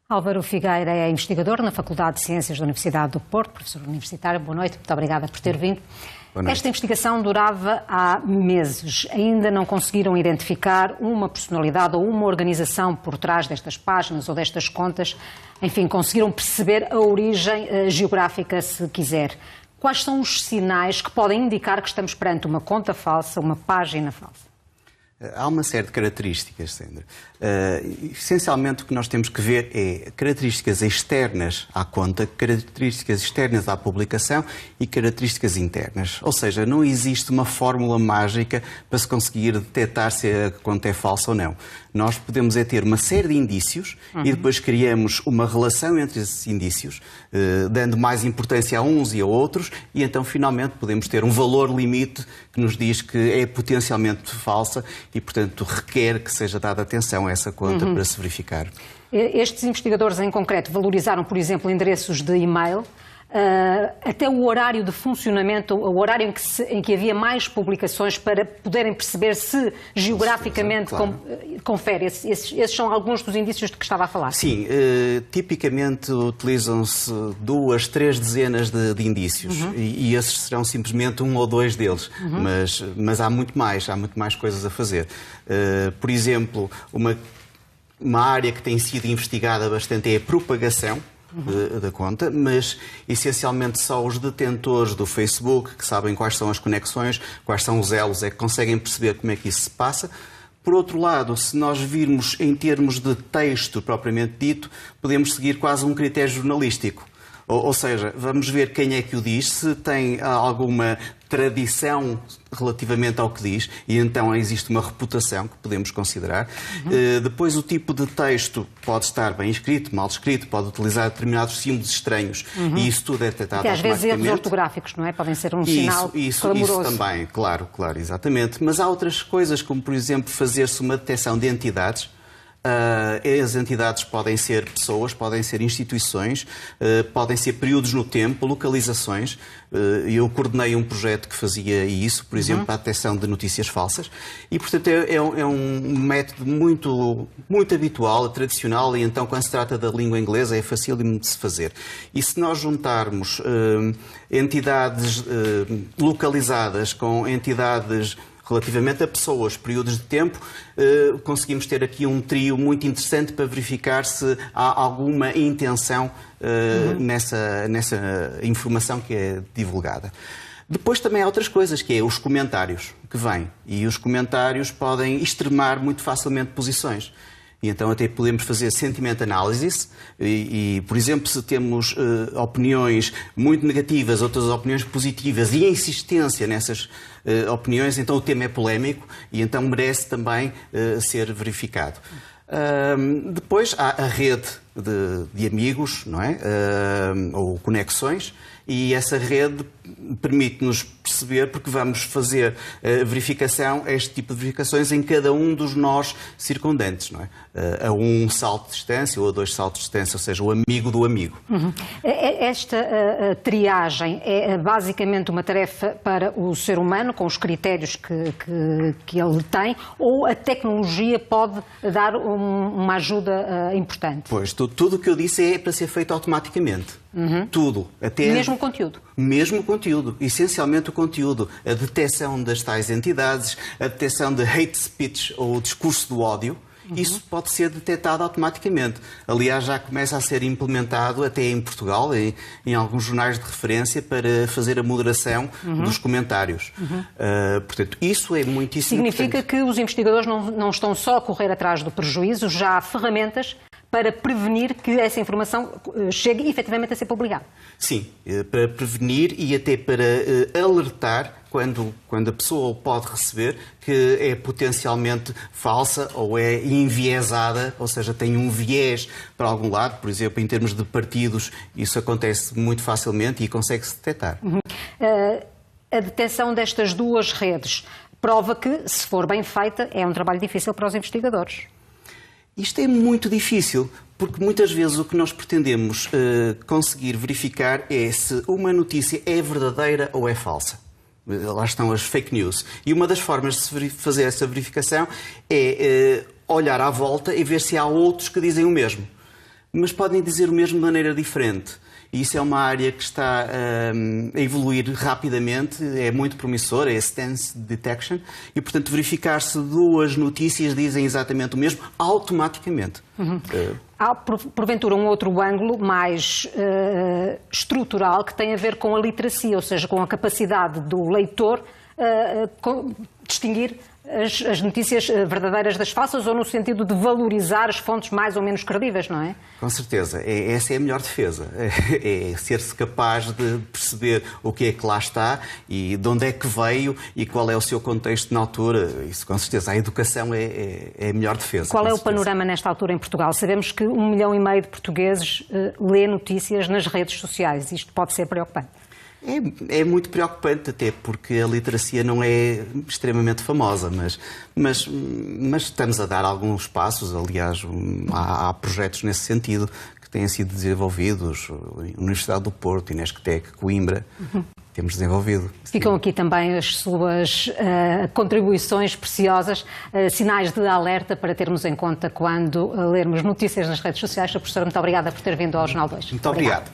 Álvaro Figueira é investigador na Faculdade de Ciências da Universidade do Porto, professor universitário. Boa noite, muito obrigada por ter vindo. Esta investigação durava há meses. Ainda não conseguiram identificar uma personalidade ou uma organização por trás destas páginas ou destas contas. Enfim, conseguiram perceber a origem geográfica, se quiser. Quais são os sinais que podem indicar que estamos perante uma conta falsa, uma página falsa? Há uma série de características, Sandra. Essencialmente o que nós temos que ver é características externas à conta, características externas à publicação e características internas. Ou seja, não existe uma fórmula mágica para se conseguir detectar se a conta é falsa ou não. Nós podemos ter uma série de indícios e depois criamos uma relação entre esses indícios, dando mais importância a uns e a outros, e então finalmente podemos ter um valor limite que nos diz que é potencialmente falsa e, portanto, requer que seja dada atenção a essa conta para se verificar. Estes investigadores em concreto valorizaram, por exemplo, endereços de e-mail, até o horário de funcionamento, o horário em que havia mais publicações para poderem perceber se geograficamente confere. Esses são alguns dos indícios de que estava a falar. Sim, tipicamente utilizam-se 2, 3 dezenas de indícios e esses serão simplesmente um ou dois deles, mas há muito mais coisas a fazer. Por exemplo, uma área que tem sido investigada bastante é a propagação da conta, mas essencialmente só os detentores do Facebook, que sabem quais são as conexões, quais são os elos, é que conseguem perceber como é que isso se passa. Por outro lado, se nós virmos em termos de texto propriamente dito, podemos seguir quase um critério jornalístico. Ou seja, vamos ver quem é que o diz, se tem alguma tradição relativamente ao que diz, e então existe uma reputação que podemos considerar. Depois, o tipo de texto pode estar bem escrito, mal escrito, pode utilizar determinados símbolos estranhos, e isso tudo é detectado até às vezes erros ortográficos, não é? Podem ser um sinal clamoroso. Isso também, claro, exatamente. Mas há outras coisas, como, por exemplo, fazer-se uma detecção de entidades. As entidades podem ser pessoas, podem ser instituições, podem ser períodos no tempo, localizações. Eu coordenei um projeto que fazia isso, por exemplo, para a detecção de notícias falsas. E, portanto, é um método muito habitual, tradicional, e então, quando se trata da língua inglesa, é facílimo de se fazer. E se nós juntarmos entidades localizadas com entidades relativamente a pessoas, períodos de tempo, conseguimos ter aqui um trio muito interessante para verificar se há alguma intenção nessa informação que é divulgada. Depois também há outras coisas, que é os comentários que vêm. E os comentários podem extremar muito facilmente posições. E então até podemos fazer sentiment analysis e, por exemplo, se temos opiniões muito negativas, outras opiniões positivas e insistência nessas opiniões, então o tema é polémico e então merece também ser verificado. Depois há a rede de amigos, não é? Ou conexões, e essa rede permite-nos perceber, porque vamos fazer verificação, este tipo de verificações em cada um dos nós circundantes, não é? A um salto de distância ou a 2 saltos de distância, ou seja, o amigo do amigo. Esta triagem é basicamente uma tarefa para o ser humano, com os critérios que ele tem, ou a tecnologia pode dar uma ajuda importante? Pois, tudo o que eu disse é para ser feito automaticamente. Tudo. Até mesmo o conteúdo? Mesmo o conteúdo. Essencialmente o conteúdo. A detecção das tais entidades, a detecção de hate speech ou discurso do ódio, isso pode ser detectado automaticamente. Aliás, já começa a ser implementado até em Portugal, em alguns jornais de referência, para fazer a moderação dos comentários. Portanto, isso é muitíssimo Significa importante. que os investigadores não estão só a correr atrás do prejuízo, já há ferramentas para prevenir que essa informação chegue efetivamente a ser publicada. Sim, para prevenir e até para alertar quando a pessoa pode receber que é potencialmente falsa ou é enviesada, ou seja, tem um viés para algum lado. Por exemplo, em termos de partidos, isso acontece muito facilmente e consegue-se detectar. A detecção destas 2 redes prova que, se for bem feita, é um trabalho difícil para os investigadores. Isto é muito difícil, porque muitas vezes o que nós pretendemos conseguir verificar é se uma notícia é verdadeira ou é falsa. Lá estão as fake news. E uma das formas de se fazer essa verificação é olhar à volta e ver se há outros que dizem o mesmo. mas podem dizer o mesmo de maneira diferente. E isso é uma área que está a evoluir rapidamente, é muito promissora, é stance detection, e, portanto, verificar se duas notícias dizem exatamente o mesmo automaticamente. Há, porventura, um outro ângulo mais estrutural que tem a ver com a literacia, ou seja, com a capacidade do leitor distinguir as notícias verdadeiras das falsas, ou no sentido de valorizar as fontes mais ou menos credíveis, não é? Com certeza. Essa é a melhor defesa. É ser-se capaz de perceber o que é que lá está e de onde é que veio e qual é o seu contexto na altura. Isso, com certeza. A educação é a melhor defesa. Qual é o panorama nesta altura em Portugal? Sabemos que 1,5 milhão de portugueses lê notícias nas redes sociais. Isto pode ser preocupante. É muito preocupante, até porque a literacia não é extremamente famosa, mas estamos a dar alguns passos. Aliás, há projetos nesse sentido que têm sido desenvolvidos. A Universidade do Porto, Inesctec, Coimbra, temos desenvolvido. Ficam aqui também as suas contribuições preciosas, sinais de alerta para termos em conta quando lermos notícias nas redes sociais. Professora, muito obrigada por ter vindo ao Jornal 2. Muito obrigado.